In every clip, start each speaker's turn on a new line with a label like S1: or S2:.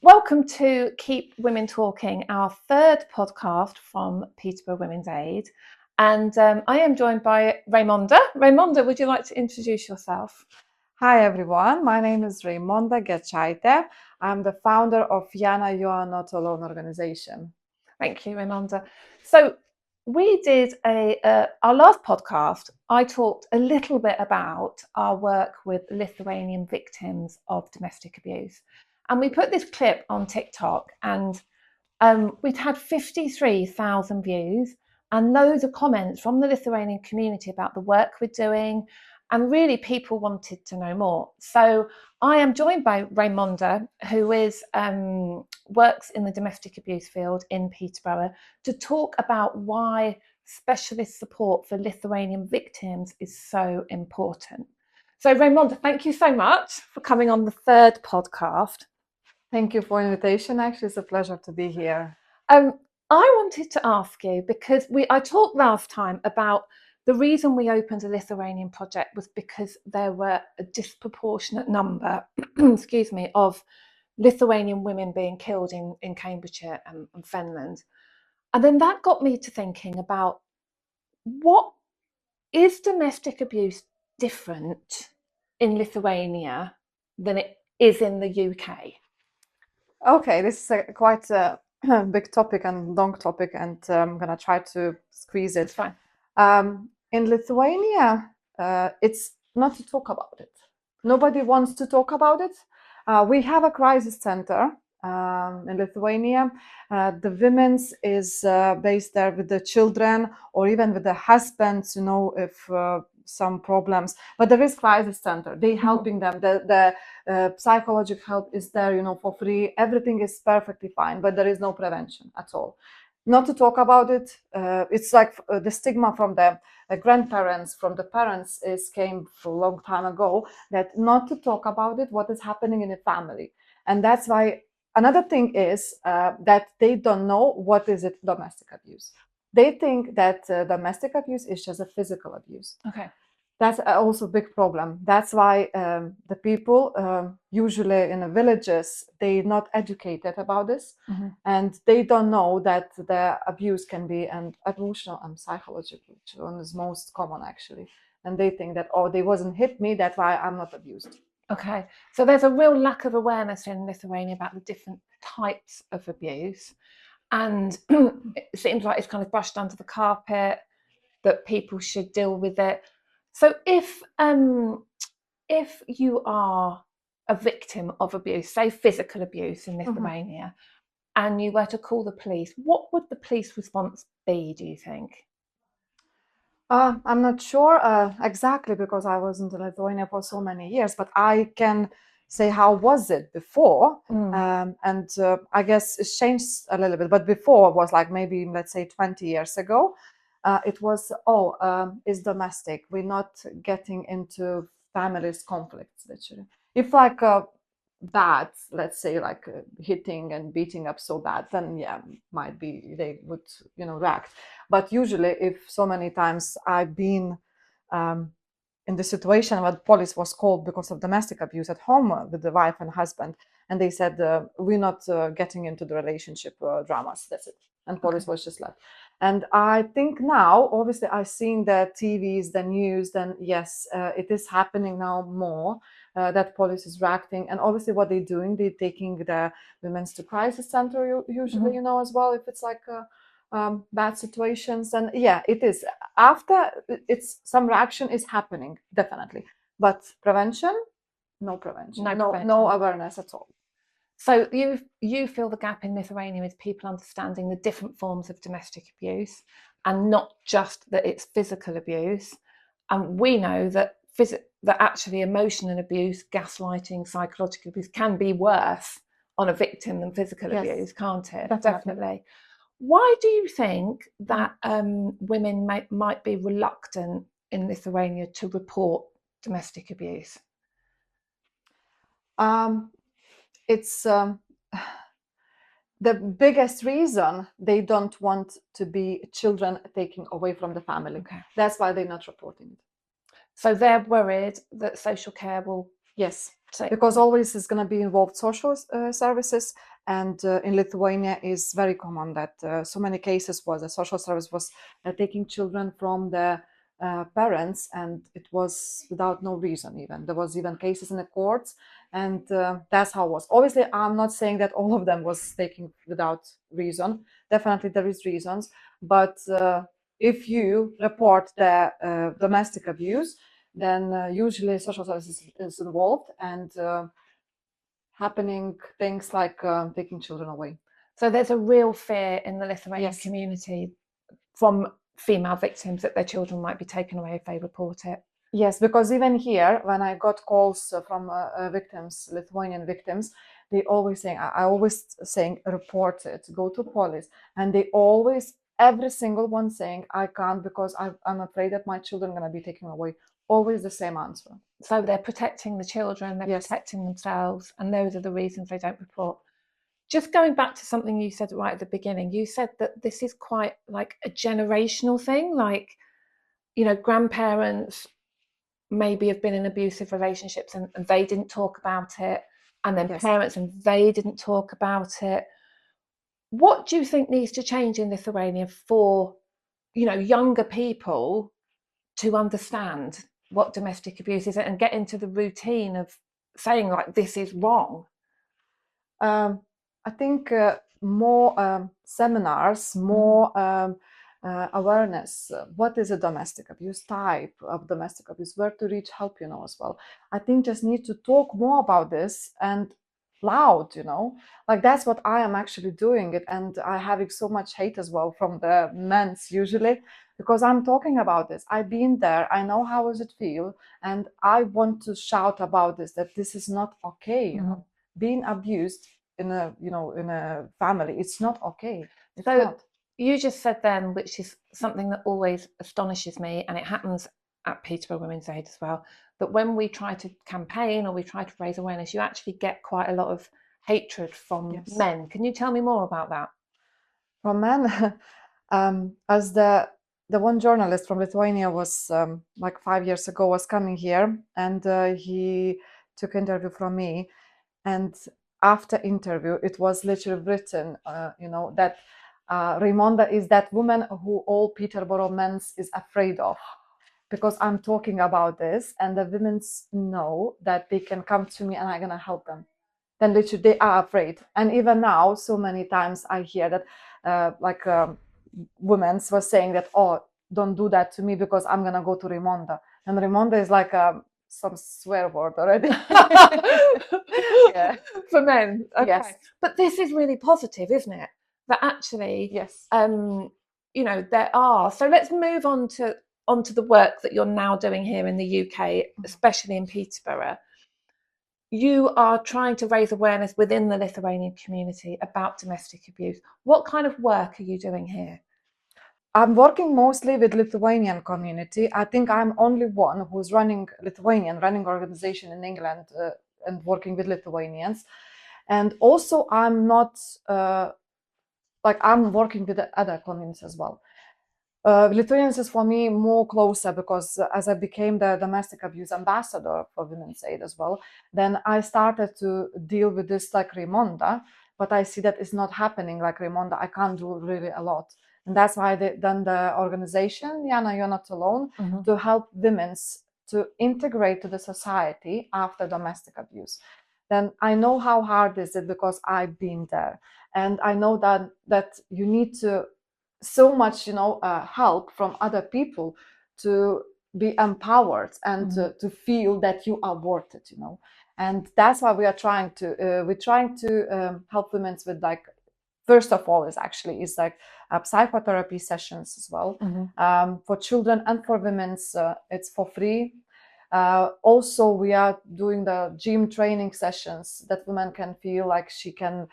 S1: Welcome to Keep Women Talking, our third podcast from Peterborough Women's Aid. And I am joined by Raimonda. Raimonda, would you like to introduce yourself?
S2: Hi everyone, my name is Raimonda Ghechaite. I'm the founder of Yana You Are Not Alone organization.
S1: Thank you, Raimonda. So we did our last podcast. I talked a little bit about our work with Lithuanian victims of domestic abuse. And we put this clip on TikTok and we'd had 53,000 views and loads of comments from the Lithuanian community about the work we're doing, and really people wanted to know more. So I am joined by Raimonda, who works in the domestic abuse field in Peterborough, to talk about why specialist support for Lithuanian victims is so important. So Raimonda, thank you so much for coming on the third podcast.
S2: Thank you for the invitation. Actually, it's a pleasure to be here.
S1: I wanted to ask you, because I talked last time about the reason we opened a Lithuanian project was because there were a disproportionate number, excuse me, of Lithuanian women being killed in Cambridgeshire and Fenland. And then that got me to thinking about, what is domestic abuse different in Lithuania than it is in the UK?
S2: Okay, this is quite a big topic and long topic, and I'm going to try to squeeze it.
S1: It's fine.
S2: In Lithuania, it's not to talk about it. Nobody wants to talk about it. We have a crisis center in Lithuania. The women's is based there with the children or even with the husbands, if some problems. But there is crisis center. They helping them. The psychological help is there, for free. Everything is perfectly fine, but there is no prevention at all. Not to talk about it. It's like the stigma from the grandparents, from the parents came for a long time ago, that not to talk about it, what is happening in the family. And that's why another thing is that they don't know what is it domestic abuse. They think that domestic abuse is just a physical abuse.
S1: Okay.
S2: That's also a big problem. That's why the people, usually in the villages, they're not educated about this.
S1: Mm-hmm.
S2: And they don't know that the abuse can be an emotional and psychological, which one is most common actually. And they think that, oh, they wasn't hit me, that's why I'm not abused.
S1: Okay, so there's a real lack of awareness in Lithuania about the different types of abuse, and it seems like it's kind of brushed under the carpet, that people should deal with it. So if you are a victim of abuse, say physical abuse in Lithuania, and you were to call the police, what would the police response be, do you think?
S2: I'm not sure exactly, because I was in Lithuania for so many years, but I can say how was it before. And I guess it's changed a little bit, but before it was like maybe, let's say 20 years ago, it was, it's domestic. We're not getting into families conflicts, literally. If like bad, let's say like hitting and beating up so bad, then yeah, might be they would react. But usually, if so many times I've been in the situation where the police was called because of domestic abuse at home with the wife and husband, and they said we're not getting into the relationship dramas, that's it, and police was just left. And I think now, obviously, I've seen the TVs, the news, then yes, it is happening now more. That police is reacting, and obviously what they're doing, they're taking the women's to crisis center usually, as well, if it's like bad situations. And yeah, it is after it's some reaction is happening, definitely, but prevention, no prevention, no awareness at all.
S1: So you feel the gap in Lithuania is people understanding the different forms of domestic abuse, and not just that it's physical abuse. And we know that actually emotional abuse, gaslighting, psychological abuse can be worse on a victim than physical abuse, can't it? Definitely. Why do you think that women might be reluctant in Lithuania to report domestic abuse?
S2: It's the biggest reason, they don't want to be children taken away from the family. Okay. That's why they're not reporting it.
S1: So they're worried that social care will
S2: Yes,
S1: So,
S2: because always is going to be involved social services, and in Lithuania is very common that so many cases was a social service was taking children from the parents, and it was without no reason. Even there was even cases in the courts, and that's how it was. Obviously, I'm not saying that all of them was taken without reason. Definitely, there is reasons, but if you report the domestic abuse, then usually social services is involved, and happening things like taking children away.
S1: so there's a real fear in the Lithuanian
S2: Yes.
S1: community from female victims that their children might be taken away if they report it.
S2: Yes, because even here, when I got calls from victims, Lithuanian victims, they always saying, I always saying, report it, go to police, and they always, every single one saying, I can't because I'm afraid that my children are going to be taken away. Always the same answer.
S1: So they're protecting the children, they're
S2: Yes.
S1: protecting themselves, and those are the reasons they don't report. Just going back to something you said right at the beginning, you said that this is quite like a generational thing, like, you know, grandparents maybe have been in abusive relationships and they didn't talk about it, and then
S2: Yes.
S1: parents and they didn't talk about it. What do you think needs to change in Lithuania for, you know, younger people to understand what domestic abuse is and get into the routine of saying like this is wrong?
S2: I think more seminars, more awareness. What is a domestic abuse type of domestic abuse? Where to reach help, you know, as well. I think just need to talk more about this and loud, you know, like that's what I am actually doing it, and I having so much hate as well from the men's usually because I'm talking about this. I've been there. I know how does it feel, and I want to shout about this that this is not okay. You know, being abused in a in a family, it's not okay. It's
S1: So
S2: not.
S1: you just said then, which is something that always astonishes me, and it happens at Peterborough Women's Aid as well, that when we try to campaign or we try to raise awareness, you actually get quite a lot of hatred from
S2: Yes.
S1: men. Can you tell me more about that?
S2: From men, as the one journalist from Lithuania was like 5 years ago was coming here, and he took interview from me, and after interview it was literally written that Raimonda is that woman who all Peterborough men is afraid of, because I'm talking about this and the women know that they can come to me and I'm gonna help them. Then literally they are afraid. And even now, so many times I hear that women were saying that, oh, don't do that to me because I'm gonna go to Raimonda. And Raimonda is like some swear word already.
S1: Yeah. For men. Okay.
S2: Yes.
S1: But this is really positive, isn't it? That actually,
S2: Yes.
S1: You know, there are. So let's move on to onto the work that you're now doing here in the UK, especially in Peterborough. You are trying to raise awareness within the Lithuanian community about domestic abuse. What kind of work are you doing here?
S2: I'm working mostly with Lithuanian community. I think I'm only one who's running organization in England and working with Lithuanians. And also I'm not I'm working with the other communities as well. Lithuanians is for me more closer because as I became the domestic abuse ambassador for Women's Aid as well, then I started to deal with this like Raimonda, but I see that it's not happening like Raimonda. I can't do really a lot. And that's why they done the organization, Jana, You're Not Alone, to help women to integrate to the society after domestic abuse. Then I know how hard is it because I've been there. And I know that you need to so much help from other people to be empowered and to feel that you are worth it, and that's why we are trying to help women with like, first of all is like psychotherapy sessions as well, for children and for women. It's for free. Also we are doing the gym training sessions that women can feel like she can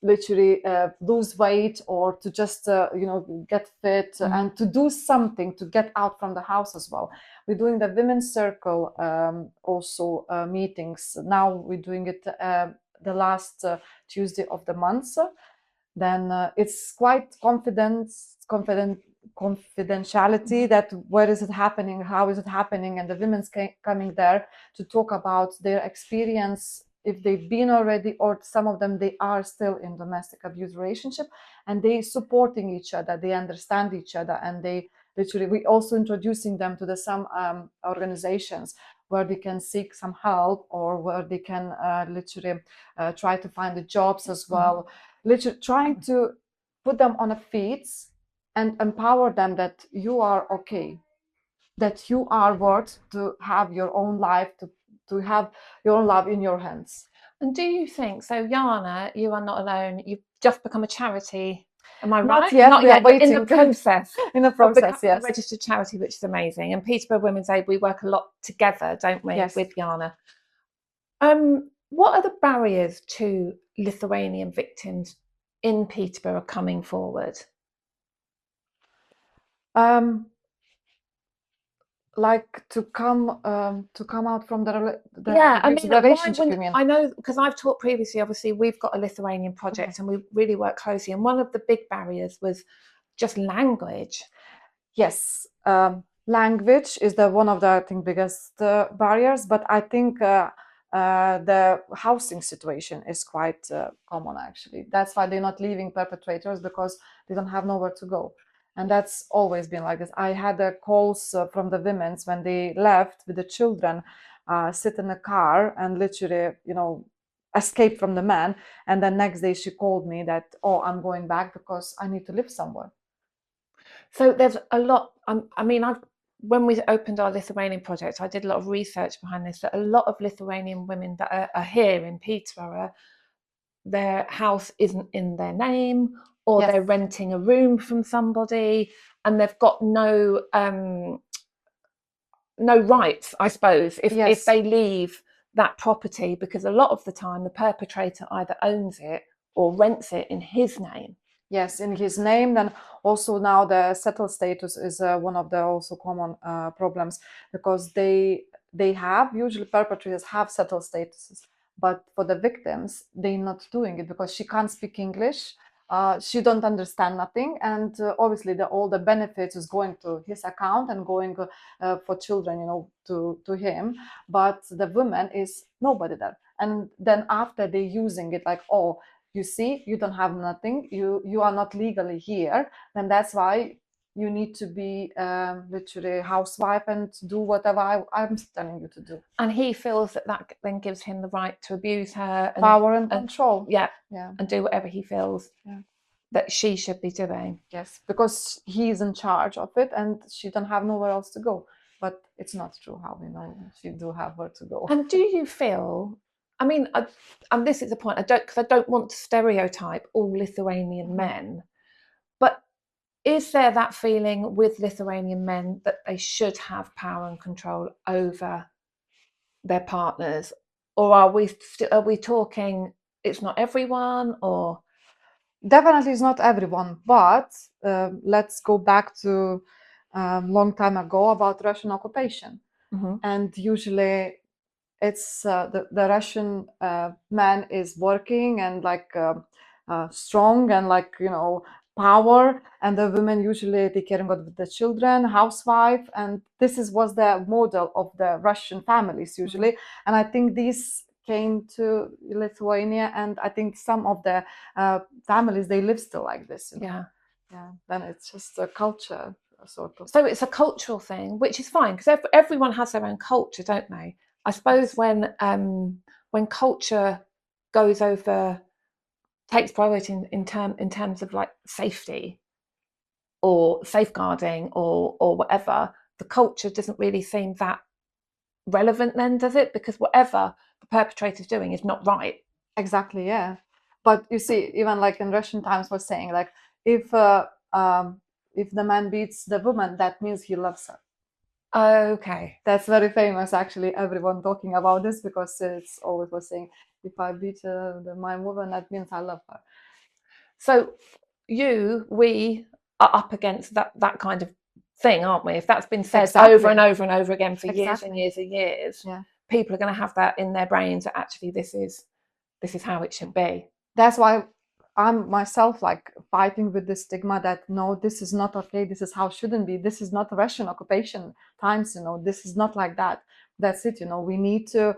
S2: literally lose weight or to just get fit and to do something to get out from the house as well. We're doing the women's circle also meetings. Now we're doing it the last Tuesday of the month. Then it's quite confident confidentiality, that where is it happening, how is it happening, and the women's coming there to talk about their experience, if they've been already, or some of them they are still in domestic abuse relationship, and they supporting each other, they understand each other, and they literally, we also introducing them to the some organizations where they can seek some help, or where they can literally try to find the jobs as well, literally trying to put them on a feet and empower them that you are okay, that you are worth to have your own life, to have your own life in your hands.
S1: And do you think, so Jana, you are not alone, you've just become a charity, am I
S2: Not
S1: right?
S2: yet,
S1: Not
S2: we
S1: yet,
S2: are
S1: but in the
S2: waiting.
S1: process.
S2: In the
S1: Of
S2: process,
S1: becoming a
S2: yes.
S1: registered charity, which is amazing. And Peterborough Women's Aid, we work a lot together, don't we,
S2: Yes.
S1: with Jana? What are the barriers to Lithuanian victims in Peterborough coming forward?
S2: Like to come out from the
S1: Yeah, I mean, why
S2: relationship, you
S1: wouldn't,
S2: mean?
S1: I know, because I've talked previously, obviously we've got a Lithuanian project and we really work closely, and one of the big barriers was just language.
S2: Yes, language is the one of the, I think, biggest barriers, but I think the housing situation is quite common, actually. That's why they're not leaving perpetrators, because they don't have nowhere to go. And that's always been like this. I had calls from the women's when they left with the children, sit in a car and literally, escape from the man. And then next day she called me that, oh, I'm going back because I need to live somewhere.
S1: So there's a lot, when we opened our Lithuanian project, I did a lot of research behind this, that a lot of Lithuanian women that are here in Peterborough, their house isn't in their name, or
S2: Yes.
S1: they're renting a room from somebody, and they've got no rights, I suppose, if they leave that property, because a lot of the time the perpetrator either owns it or rents it in his name.
S2: Yes, in his name. Then also now the settled status is one of the also common problems, because they have, usually perpetrators have settled statuses, but for the victims they're not doing it because she can't speak English. She don't understand nothing, and obviously all the benefits is going to his account and going for children, to him, but the woman is nobody there. And then after they're using it like, oh, you see, you don't have nothing, you are not legally here, then that's why you need to be literally a housewife and do whatever I'm telling you to do.
S1: And he feels that then gives him the right to abuse her, and
S2: power and control.
S1: Yeah, and do whatever he feels that she should be doing.
S2: Yes, because he's in charge of it and she don't have nowhere else to go. But it's not true, how we know she do have where to go.
S1: And do you feel, and this is the point, because I don't want to stereotype all Lithuanian men, but is there that feeling with Lithuanian men that they should have power and control over their partners, or are we talking it's not everyone? Or
S2: definitely it's not everyone, but let's go back to long time ago about Russian occupation. And usually it's the Russian man is working and like strong and like, power, and the women usually take care of the children, housewife, and this was the model of the Russian families usually. And I think this came to Lithuania, and I think some of the families, they live still like this. Then it's just a culture sort of.
S1: So it's a cultural thing, which is fine, because everyone has their own culture, don't they? I suppose when culture goes over, takes priority in terms of like safety or safeguarding or whatever, the culture doesn't really seem that relevant then, does it? Because whatever the perpetrator's doing is not right.
S2: Exactly, yeah. But you see, even like in Russian times was saying, like, if the man beats the woman, that means he loves her.
S1: Okay.
S2: That's very famous, actually, everyone talking about this, because it's always was saying, if I beat my woman, that means I love her.
S1: So we are up against that kind of thing, aren't we? If that's been said over and over and over again for years and years and years, people are going to have that in their brains that actually this is how it should be.
S2: That's why I'm myself like fighting with the stigma that no, this is not okay. This is how it shouldn't be. This is not Russian occupation times. This is not like that. That's it. We need to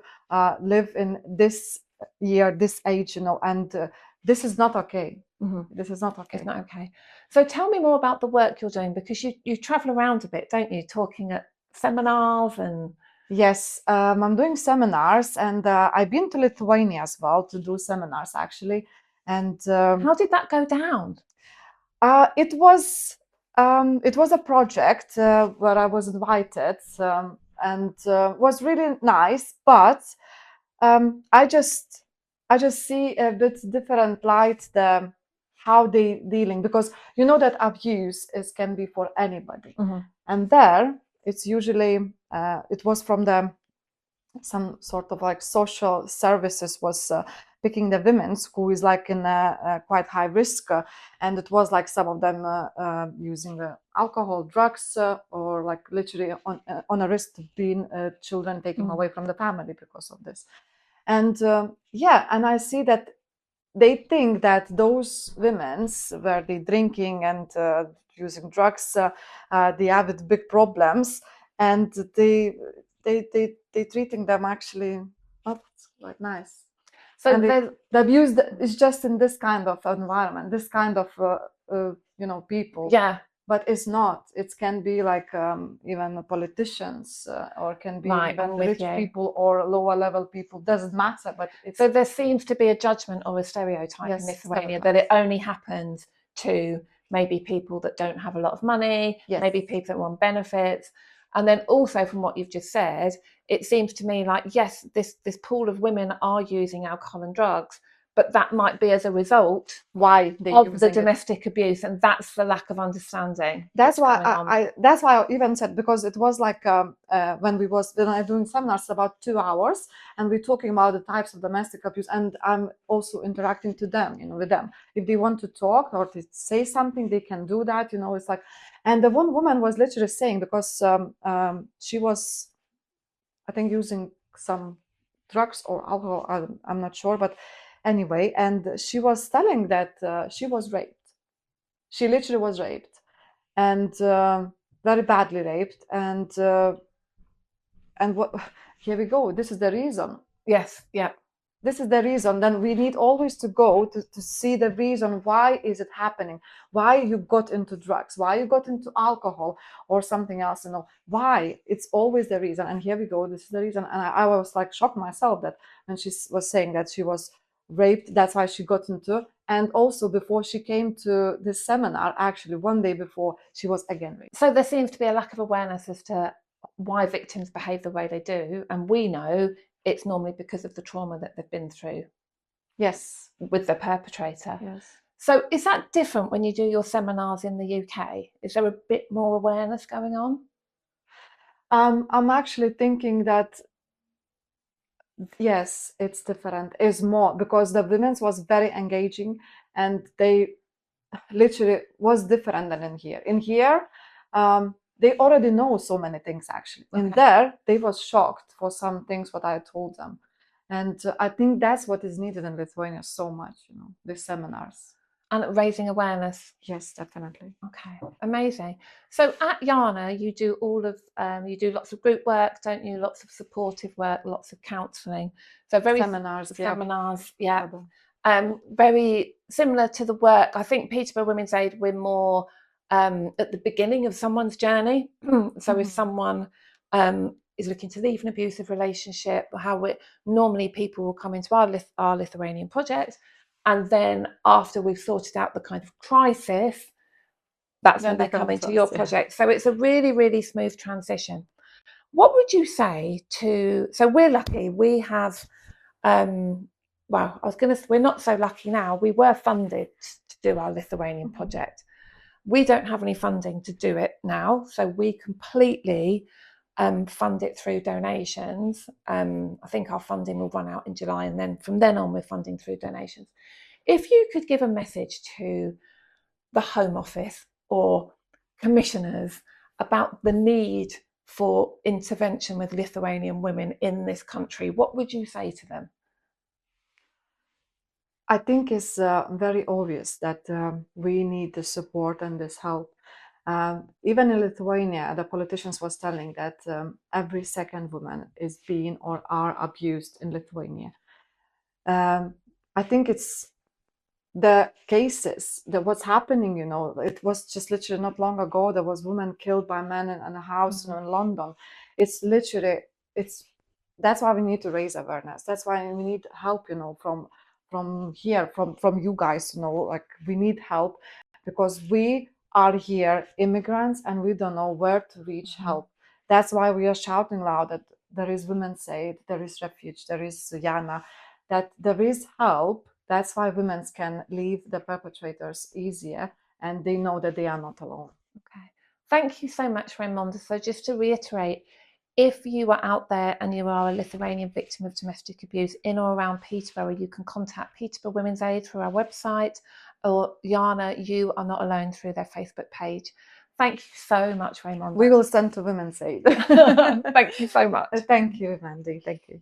S2: live in this year, this age. And this is not okay. This is not okay.
S1: It's not okay. So tell me more about the work you're doing, because you travel around a bit, don't you? Talking at seminars and.
S2: Yes, I'm doing seminars, and I've been to Lithuania as well to do seminars actually. And
S1: how did that go down?
S2: It was a project where I was invited, and was really nice. But I just see a bit different light how they dealing, because that abuse can be for anybody, and there it's usually it was from some sort of like social services was picking the women who is like in a quite high risk, and it was like some of them using alcohol, drugs, or like literally on a risk of being children taken away from the family because of this. And and I see that they think that those women's where they drinking and using drugs, they have it big problems, and they treating them actually not like nice.
S1: So
S2: and the abuse is just in this kind of environment, this kind of people.
S1: Yeah.
S2: But it's not. It can be like even politicians, or can be
S1: Right,
S2: even
S1: I'm with
S2: rich
S1: you.
S2: people or lower level people. Doesn't matter. But
S1: so there seems to be a judgment or a stereotype in Lithuania that it only happens to maybe people that don't have a lot of money, maybe people that want benefits. And then also from what you've just said, it seems to me like, yes, this pool of women are using alcohol and drugs, but that might be as a result of the domestic abuse, and that's the lack of understanding.
S2: That's why I even said, because it was like when I doing seminars about 2 hours, and we're talking about the types of domestic abuse, and I'm also interacting to them, with them. If they want to talk or to say something, they can do that. It's like, and the one woman was literally saying, because she was, I think, using some drugs or alcohol, I'm not sure, but anyway, and she was telling that she was raped. She literally was raped, and very badly raped, and what here we go, this is the reason.
S1: Yes, yeah.
S2: This is the reason. Then we need always to go to see the reason. Why is it happening? Why you got into drugs? Why you got into alcohol or something else? Why? It's always the reason. And here we go. This is the reason. And I was like shocked myself that when she was saying that she was raped, that's why she got into. And also before she came to this seminar, actually one day before, she was again raped.
S1: So there seems to be a lack of awareness as to why victims behave the way they do, and we know it's normally because of the trauma that they've been through.
S2: Yes.
S1: With the perpetrator.
S2: Yes.
S1: So is that different when you do your seminars in the UK? Is there a bit more awareness going on?
S2: I'm actually thinking that yes, it's different. It's more because the women's was very engaging, and they literally was different than in here. In here, they already know so many things actually. Okay. In there, they was shocked for some things what I told them, and I think that's what is needed in Lithuania so much. These seminars.
S1: And raising awareness.
S2: Yes, definitely.
S1: Okay, amazing. So at Yana, you do you do lots of group work, don't you? Lots of supportive work, lots of counselling. So very seminars, yeah. Very similar to the work. I think Peterborough Women's Aid, we're more at the beginning of someone's journey. So if someone is looking to leave an abusive relationship, normally people will come into our Lithuanian project. And then after we've sorted out the kind of crisis, that's when they come into your project. So it's a really, really smooth transition. What would you say so we're lucky, we have, we're not so lucky now. We were funded to do our Lithuanian project. We don't have any funding to do it now. So we completely fund it through donations. I think our funding will run out in July, and then from then on we're funding through donations. If you could give a message to the Home Office or commissioners about the need for intervention with Lithuanian women in this country, what would you say to them?
S2: I think it's very obvious that we need the support and this help. Even in Lithuania, the politicians was telling that every second woman is being or are abused in Lithuania. I think it's the cases that what's happening, it was just literally not long ago, there was women killed by men in a house, in London. It's literally, that's why we need to raise awareness. That's why we need help, from here, from you guys, like we need help, because we are here immigrants and we don't know where to reach help. That's why we are shouting loud that there is Women's Aid, there is Refuge, there is Yana, that there is help. That's why women can leave the perpetrators easier, and they know that they are not alone.
S1: Okay. Thank you so much, Raimonda. So just to reiterate, if you are out there and you are a Lithuanian victim of domestic abuse in or around Peterborough, you can contact Peterborough Women's Aid through our website, or Yana, You Are Not Alone, through their Facebook page. Thank you so much, Raimonda.
S2: We will send to Women's Aid.
S1: Thank you so much.
S2: Thank you, Mandy. Thank you.